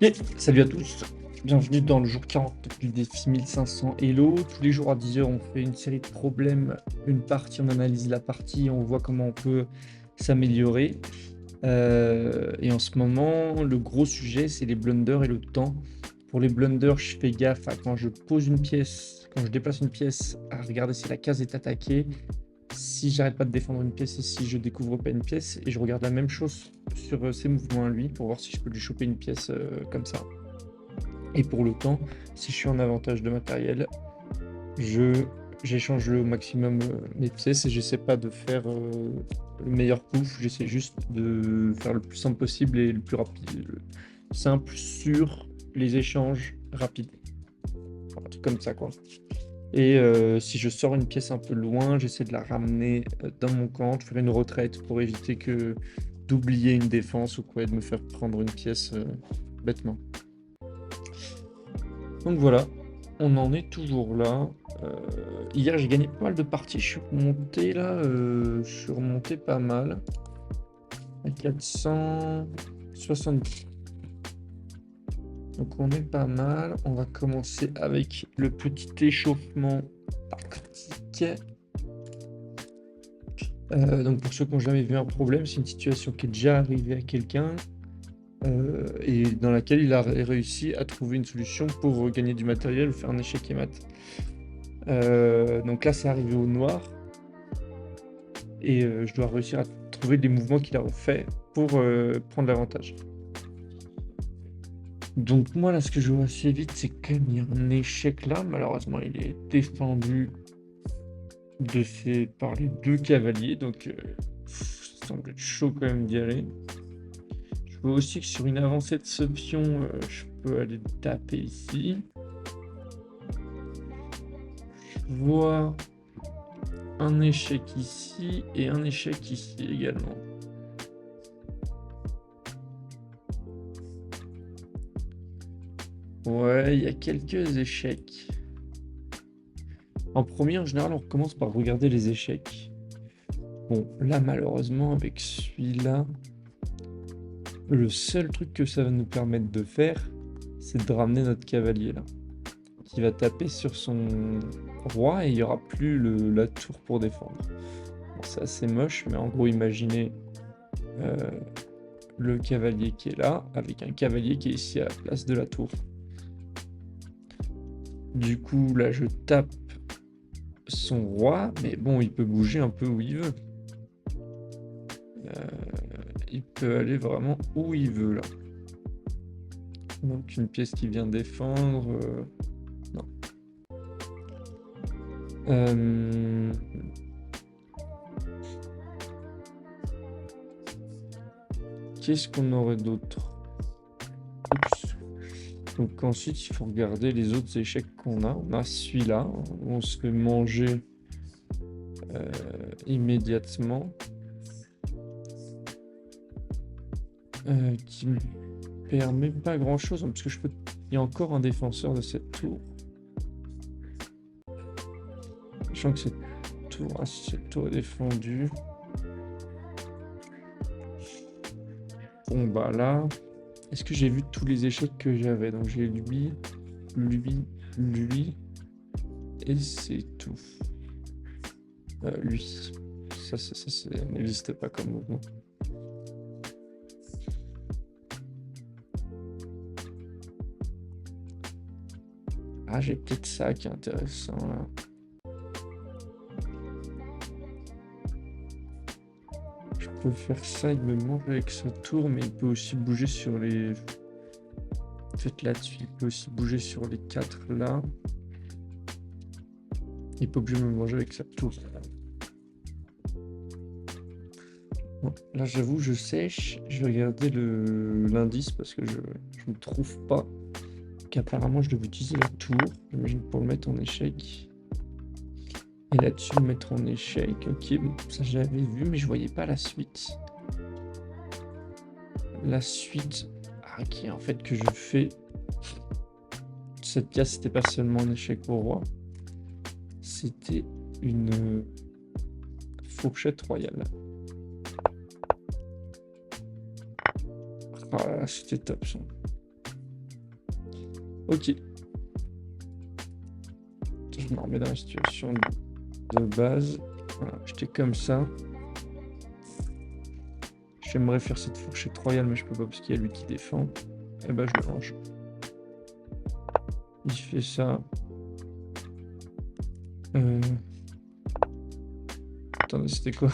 Et salut à tous, bienvenue dans le jour 40 du défi 1500 Hello. Tous les jours à 10 heures, on fait une série de problèmes, une partie, on analyse la partie, on voit comment on peut s'améliorer. Et en ce moment, le gros sujet, c'est les blunders et le temps. Pour les blunders, je fais gaffe à quand je pose une pièce, quand je déplace une pièce, à regarder si la case est attaquée, si j'arrête pas de défendre une pièce et si je découvre pas une pièce. Et je regarde la même chose sur ses mouvements à lui pour voir si je peux lui choper une pièce comme ça. Et pour le temps, si je suis en avantage de matériel, je j'échange au maximum mes pièces et j'essaie pas de faire le meilleur coup, j'essaie juste de faire le plus simple possible et le plus rapide, le simple sur les échanges rapides. Un truc comme ça quoi. Et si je sors une pièce un peu loin, j'essaie de la ramener dans mon camp, de faire une retraite pour éviter que d'oublier une défense ou quoi, et de me faire prendre une pièce bêtement. Donc voilà, on en est toujours là. Hier, j'ai gagné pas mal de parties. Je suis remonté là, je suis remonté pas mal. À 470. Donc on est pas mal. On va commencer avec le petit échauffement tactique. Donc pour ceux qui n'ont jamais vu un problème, c'est une situation qui est déjà arrivée à quelqu'un et dans laquelle il a réussi à trouver une solution pour gagner du matériel ou faire un échec et mat. Donc là, c'est arrivé au noir et je dois réussir à trouver des mouvements qu'il a fait pour prendre l'avantage. Donc moi, là, ce que je vois assez vite, c'est qu'il y a un échec là. Malheureusement, il est défendu par les deux cavaliers, donc ça semble être chaud quand même d'y aller. Je vois aussi que sur une avancée de ce pion, je peux aller taper ici. Je vois un échec ici et un échec ici également. Ouais, il y a quelques échecs. En premier, en général, on commence par regarder les échecs. Bon, là, malheureusement, avec celui-là, le seul truc que ça va nous permettre de faire, c'est de ramener notre cavalier là, qui va taper sur son roi et il n'y aura plus la tour pour défendre. Bon, c'est assez moche, mais en gros, imaginez le cavalier qui est là, avec un cavalier qui est ici à la place de la tour. Du coup, là, je tape son roi, mais bon, il peut bouger un peu où il veut. Il peut aller vraiment où il veut, là. Donc, une pièce qui vient défendre... non. Qu'est-ce qu'on aurait d'autre? Oups. Donc ensuite, il faut regarder les autres échecs qu'on a. On a celui-là, on se fait manger immédiatement. Qui me permet pas grand-chose, parce que je peux... Il y a encore un défenseur de cette tour. Sachant que cette tour est défendue. Bon bah là, est-ce que j'ai vu tous les échecs que j'avais? Donc j'ai lui, et c'est tout. Lui. Ça n'existe pas comme mouvement. Ah, j'ai peut-être ça qui est intéressant là. Je peux faire ça, il me mange avec sa tour, mais il peut aussi bouger sur les... En fait, là-dessus, il peut aussi bouger sur les 4 là. Il peut obligé de me manger avec sa tour. Bon, là, j'avoue, je sèche. Je vais regarder l'indice parce que je ne trouve pas. Qu'apparemment, je devais utiliser la tour. J'imagine pour le mettre en échec. Et là-dessus, le mettre en échec. Ok, bon, ça j'avais vu, mais je voyais pas la suite. La suite, qui est en fait que je fais. Cette pièce, c'était pas seulement un échec au roi. C'était une fourchette royale. Ah, c'était top ça. Ok. Je me remets dans la situation de base. Voilà, j'étais comme ça. J'aimerais faire cette fourchette royale, mais je peux pas parce qu'il y a lui qui défend. Et ben je le range. Il fait ça. Attendez, c'était quoi?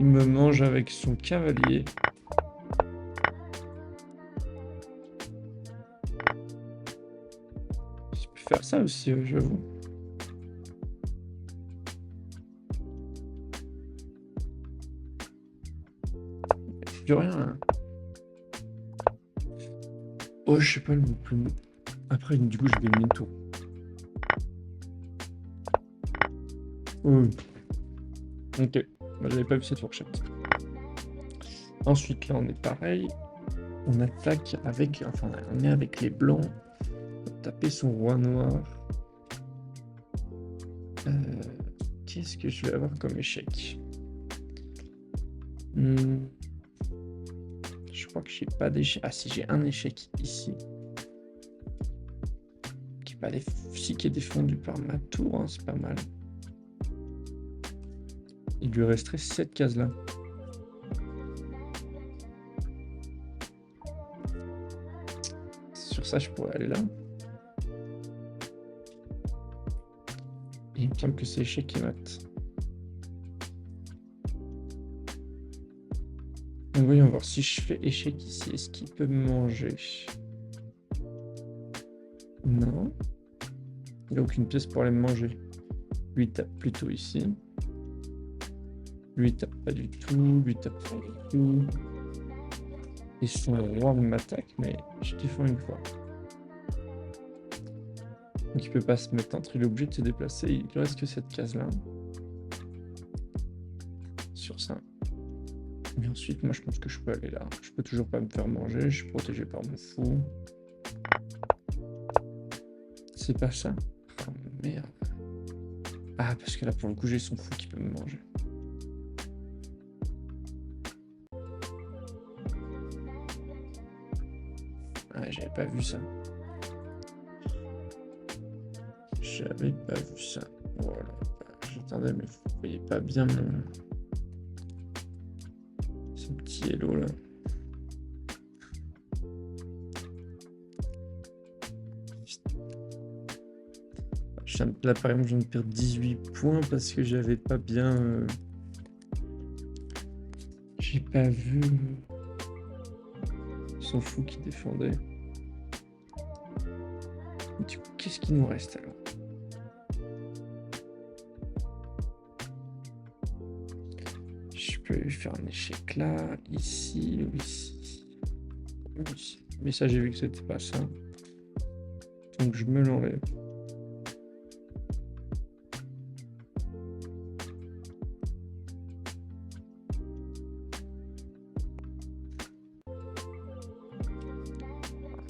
Il me mange avec son cavalier. Je peux faire ça aussi, j'avoue. Plus rien là. Oh, je sais pas le plus. Après, du coup, je vais mener le tour. Oui. Ok. Moi, j'avais pas vu cette fourchette. Ensuite, là, on est pareil. On attaque avec. Enfin, on est avec les blancs. On va taper son roi noir. Qu'est-ce que je vais avoir comme échec? Je crois que j'ai pas d'échec. Ah, si, j'ai un échec ici. Qui est défendu par ma tour, hein, c'est pas mal. Il lui resterait 7 cases là. Sur ça, je pourrais aller là. Et il me semble que c'est échec et mat. Donc voyons voir si je fais échec ici. Est-ce qu'il peut me manger? Non. Il n'a aucune pièce pour aller me manger. Lui il tape plutôt ici. Lui il tape pas du tout. Lui il tape pas du tout. Et son roi m'attaque, mais je défends une fois. Donc il peut pas se mettre entre. Il est obligé de se déplacer. Il ne reste que cette case là. Sur ça. Et ensuite, moi je pense que je peux aller là. Je peux toujours pas me faire manger. Je suis protégé par mon fou. C'est pas ça. Oh merde. Ah, parce que là pour le coup j'ai son fou qui peut me manger. Ah, j'avais pas vu ça. J'avais pas vu ça. Voilà. J'attendais, mais vous voyez pas bien mon... ce petit hello là. Là par exemple je viens de perdre 18 points parce que j'avais pas bien... J'ai pas vu son fou qui défendait. Du coup, qu'est-ce qu'il nous reste alors? Je peux faire un échec là, ici ou ici. Mais ça, j'ai vu que c'était pas ça. Donc je me l'enlève.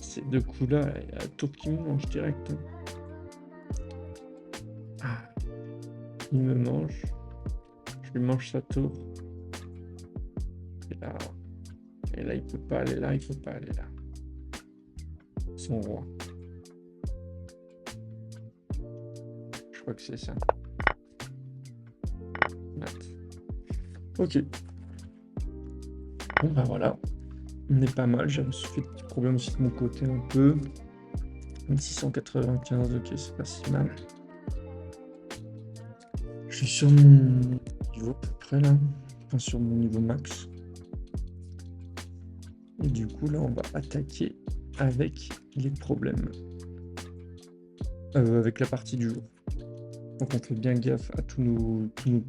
Ces deux coups-là, il y a la tour qui me mange direct. Ah, il me mange. Je lui mange sa tour. Et là, il peut pas aller là, il peut pas aller là. Son roi. Je crois que c'est ça. Mat. Ok. Bon bah voilà. On est pas mal. J'ai fait des petits problèmes aussi de mon côté un peu. 1695, ok, c'est pas si mal. Je suis sur mon niveau à peu près là. Enfin sur mon niveau max. Et du coup là on va attaquer avec les problèmes. Avec la partie du jour. Donc on fait bien gaffe à tous nos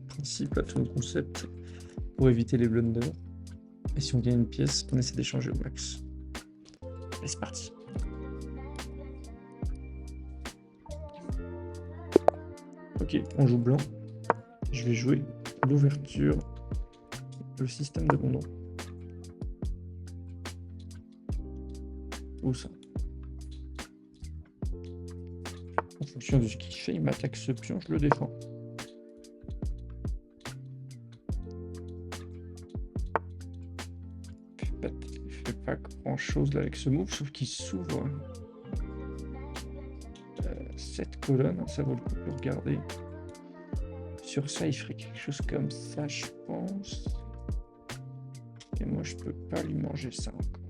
principes, à tous nos concepts pour éviter les blunders. Et si on gagne une pièce, on essaie d'échanger au max. Et c'est parti. Ok, on joue blanc. Je vais jouer l'ouverture, le système d'abandon. Où ça? fonction de ce qu'il fait, il m'attaque ce pion, je le défends. Il fait pas grand chose là avec ce move, sauf qu'il s'ouvre. Cette colonne, ça vaut le coup de le regarder. Sur ça, il ferait quelque chose comme ça, je pense. Et moi, je peux pas lui manger ça encore.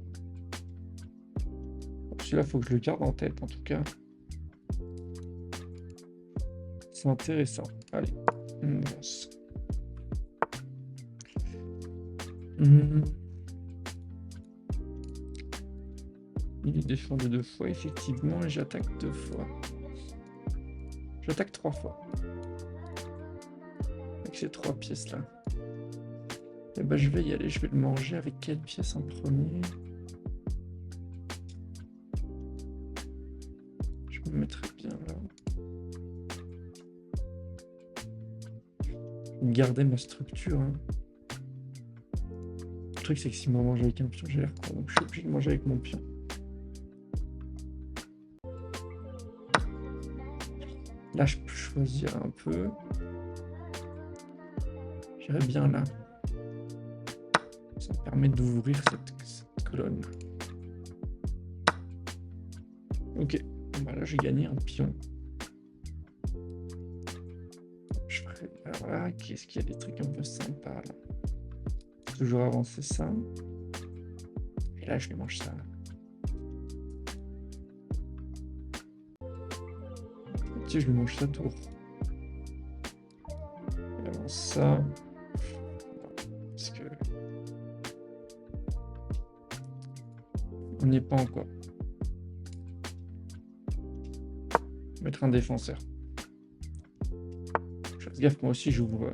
Celui-là, faut que je le garde en tête, en tout cas. C'est intéressant. Allez, on avance. Il est défendu 2 fois, effectivement, et j'attaque 2 fois. J'attaque 3 fois. Avec ces 3 pièces-là. Et bah, je vais y aller, je vais le manger avec quelle pièce en premier? Je me mettrai bien là. Je vais garder ma structure. Hein. Le truc, c'est que si je mange avec un pion, j'ai l'air con, donc je suis obligé de manger avec mon pion. Là, je peux choisir un peu. J'irai bien là. Ça me permet d'ouvrir cette colonne. Ok. Bah là, j'ai gagné un pion. Je ferai... Alors là, qu'est-ce qu'il y a des trucs un peu sympas là. Toujours avancer ça. Et là, je lui mange ça. Je lui mange ça tour. Et avant ça. Parce que. On n'y est pas encore. Mettre un défenseur. Je fasse gaffe, moi aussi j'ouvre.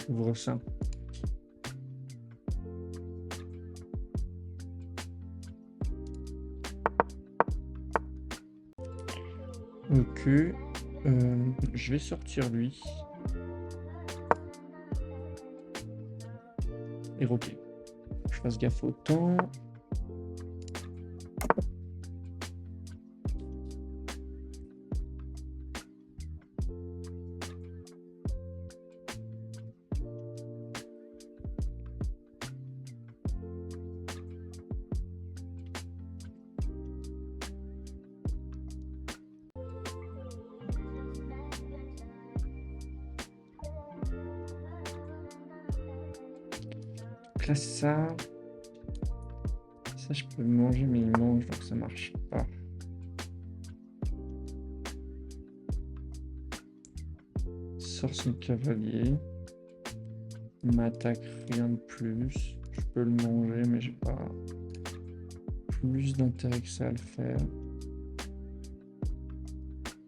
J'ouvre ça. Ok. Je vais sortir lui. Et ok. Je fasse gaffe au temps. Là, ça, je peux le manger, mais il mange, donc ça marche pas. Sort son cavalier. Il m'attaque, rien de plus. Je peux le manger, mais j'ai pas plus d'intérêt que ça à le faire.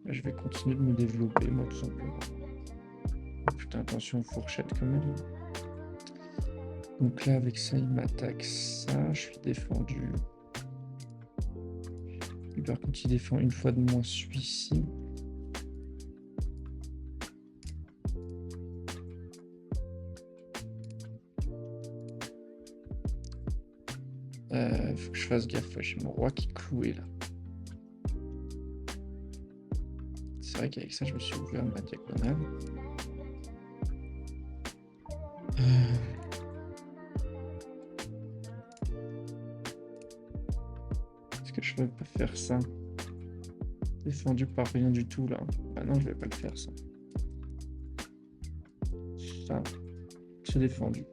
Je vais continuer de me développer, moi, tout simplement. Putain, attention aux fourchettes quand même. Donc là, avec ça, il m'attaque ça. Je suis défendu. Et par contre, il défend une fois de moins celui-ci. Faut que je fasse gaffe. J'ai mon roi qui est cloué là. C'est vrai qu'avec ça, je me suis ouvert ma diagonale. Est-ce que je vais pas faire ça? Défendu par rien du tout là. Ah non, je vais pas le faire ça. Ça, c'est défendu.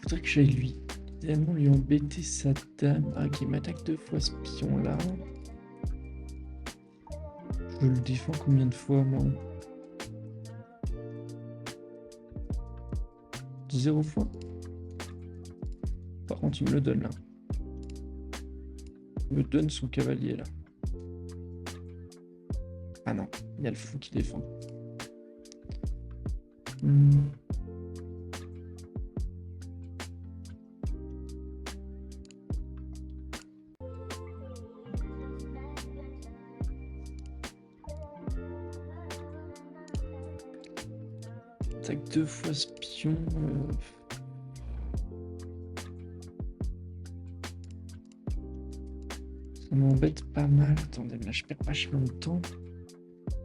Faudrait que j'aille lui. Idéalement lui embêter sa dame. Ah, qui m'attaque 2 fois ce pion là. Je le défends combien de fois moi? 0 fois. Par contre, il me le donne là. Il me donne son cavalier là. Ah non, il y a le fou qui défend. Attaque 2 fois ce pion. Ça m'embête pas mal. Attendez, mais là je perds vachement de temps.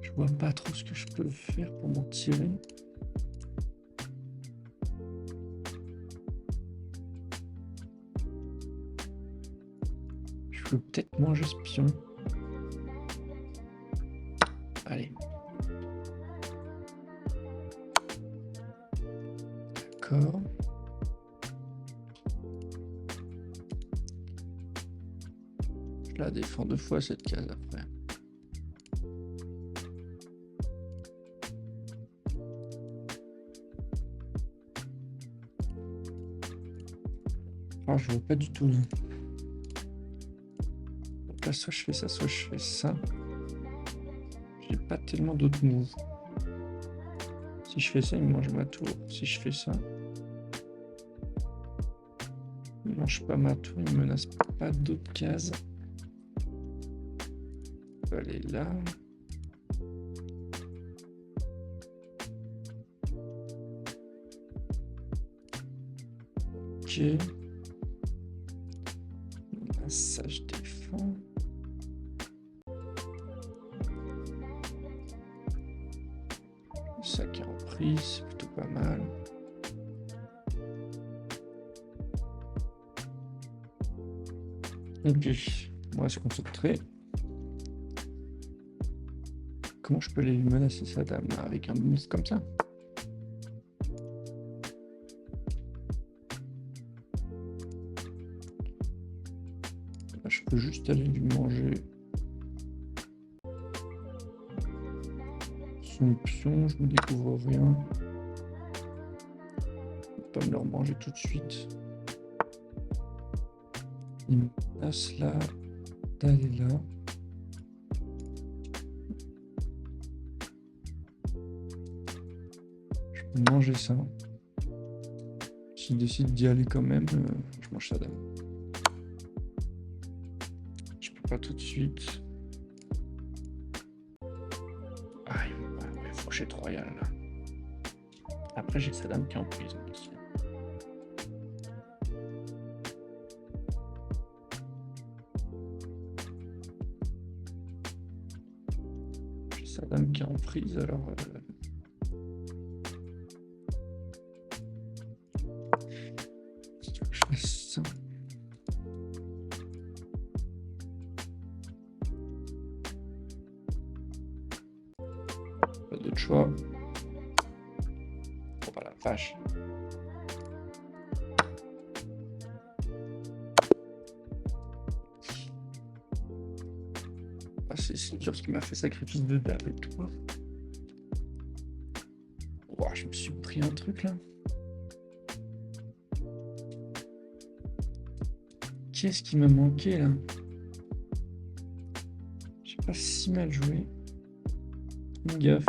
Je vois pas trop ce que je peux faire pour m'en tirer. Je peux peut-être manger ce pion. Allez. D'accord. Je la défends 2 fois cette case après. Ah, je vois pas du tout là. Donc là, soit je fais ça, soit je fais ça. J'ai pas tellement d'autres moves. Si je fais ça, il me mange ma tour. Si je fais ça, il mange pas ma tour, il menace pas d'autres cases. On peut aller là. Ok. Là, ça, je défends. Ça qui est repris, c'est plutôt pas mal. Ok, on va se concentrer. Comment je peux aller menacer sa dame là, avec un move comme ça? Là, je peux juste aller lui manger son pion, je me découvre rien. Je peux pas me le remanger tout de suite. Il me menace là, d'aller là. Je peux manger ça. S'il décide d'y aller quand même, je mange sa dame. Je peux pas tout de suite. Ah, il va fourchette royale là. Après, j'ai sa dame qui est en prison aussi. J'ai sa dame qui est en prise, alors... si tu veux que je fasse ça. Pas d'autre choix. Oh bah la vache. Ah, c'est sûr ce qui m'a fait sacrifice de dame et tout. Oh, je me suis pris un truc là. Qu'est-ce qui m'a manqué là? J'ai pas si mal joué. Une gaffe.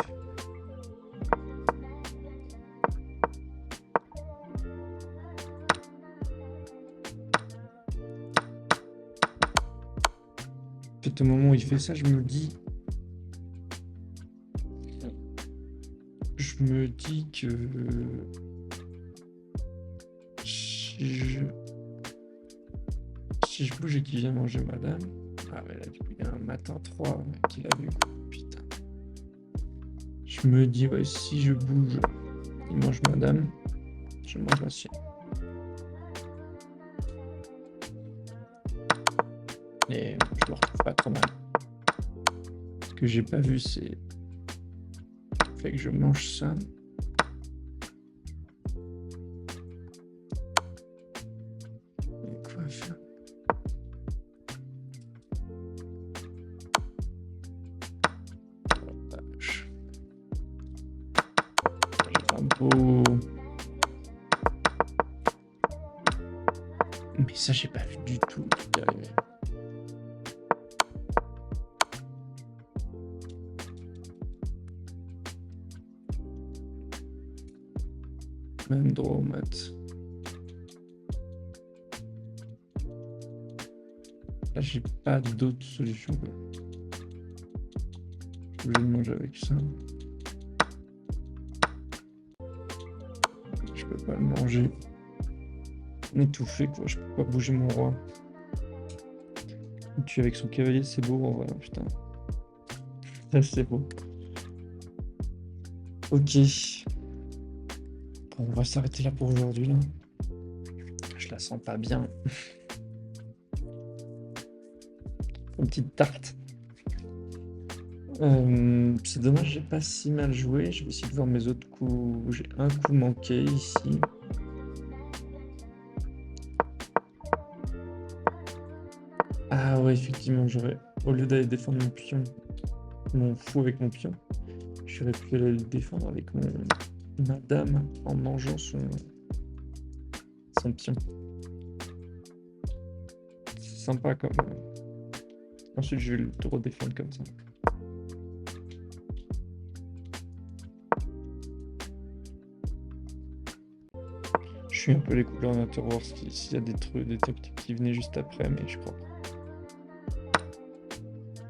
Peut-être au moment où il fait ça, je me dis que si je bouge et qu'il vient manger madame. Ah mais là du coup il y a un matin 3 qu'il a vu. Putain. Je me dis ouais, si je bouge, il mange madame, je mange la sienne. Et je le retrouve pas trop mal. Ce que j'ai pas vu, c'est le fait que je mange ça. Et quoi faire? J'ai un beau... Mais ça, j'ai pas vu du tout arriver. Même droit au mat. Là, j'ai pas d'autre solution. Je vais le manger avec ça. Je peux pas le manger. Étouffé quoi, je peux pas bouger mon roi. Il tue avec son cavalier, c'est beau, en vrai, putain. Ça, c'est beau. Ok. Bon, on va s'arrêter là pour aujourd'hui, là. Je la sens pas bien. Une petite tarte. C'est dommage, j'ai pas si mal joué. Je vais essayer de voir mes autres coups. J'ai un coup manqué ici. Ah ouais, effectivement, j'aurais, au lieu d'aller défendre mon pion, mon fou avec mon pion, j'aurais pu aller le défendre avec ma dame en mangeant son pion. C'est sympa comme. Ensuite, je vais le redéfendre comme ça. Je suis un peu les couleurs en voir s'il y a des trucs, des tactiques qui venaient juste après, mais je crois pas.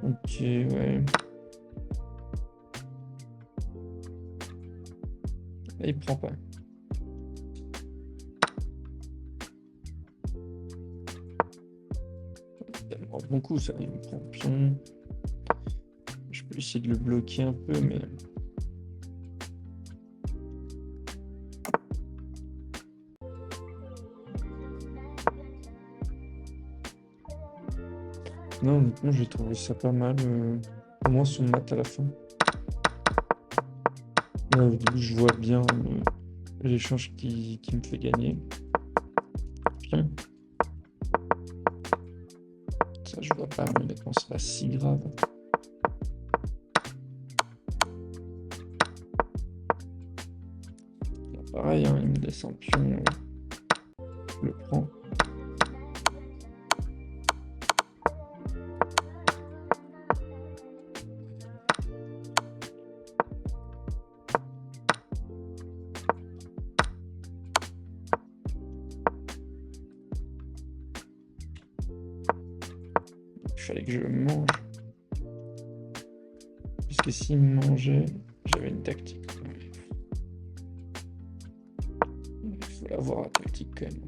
Ok, ouais. Et il prend pas. Bon coup, ça, il me prend pion. Je peux essayer de le bloquer un peu, mais. Non, honnêtement, j'ai trouvé ça pas mal. Au moins son mat à la fin. Là, au début, je vois bien l'échange qui me fait gagner. Bien. Ça, je vois pas, mais honnêtement, c'est pas si grave. Là, pareil, hein, il me laisse un pion. Je le prends. Il fallait que je le mange. Parce que s'il me mangeait, j'avais une tactique. Il faut l'avoir la tactique quand même.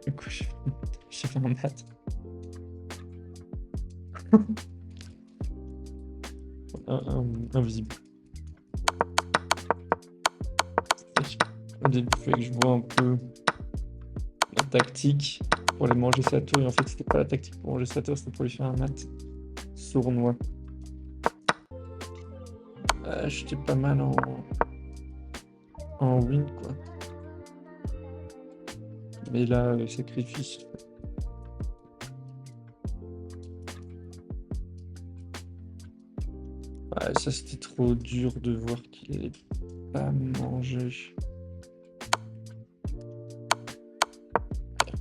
Du coup, j'ai fait un mat. Invisible. Au début, il fallait que je vois un peu la tactique pour aller manger sa tour. Et en fait, c'était pas la tactique pour manger sa tour, c'était pour lui faire un mat sournois. J'étais pas mal en win, quoi. Mais là, le sacrifice. Ouais, ça, c'était trop dur de voir qu'il allait pas manger.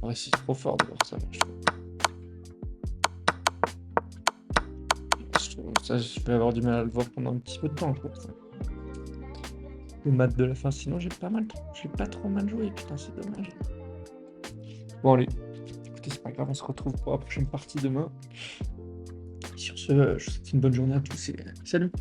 Ouais, c'est trop fort de voir ça, je trouve. Ça, je vais avoir du mal à le voir pendant un petit peu de temps, je trouve ça. Le mat de la fin, sinon j'ai pas trop mal joué, putain, c'est dommage. Bon, allez, écoutez, c'est pas grave, on se retrouve pour la prochaine partie demain. Et sur ce, je vous souhaite une bonne journée à tous et salut!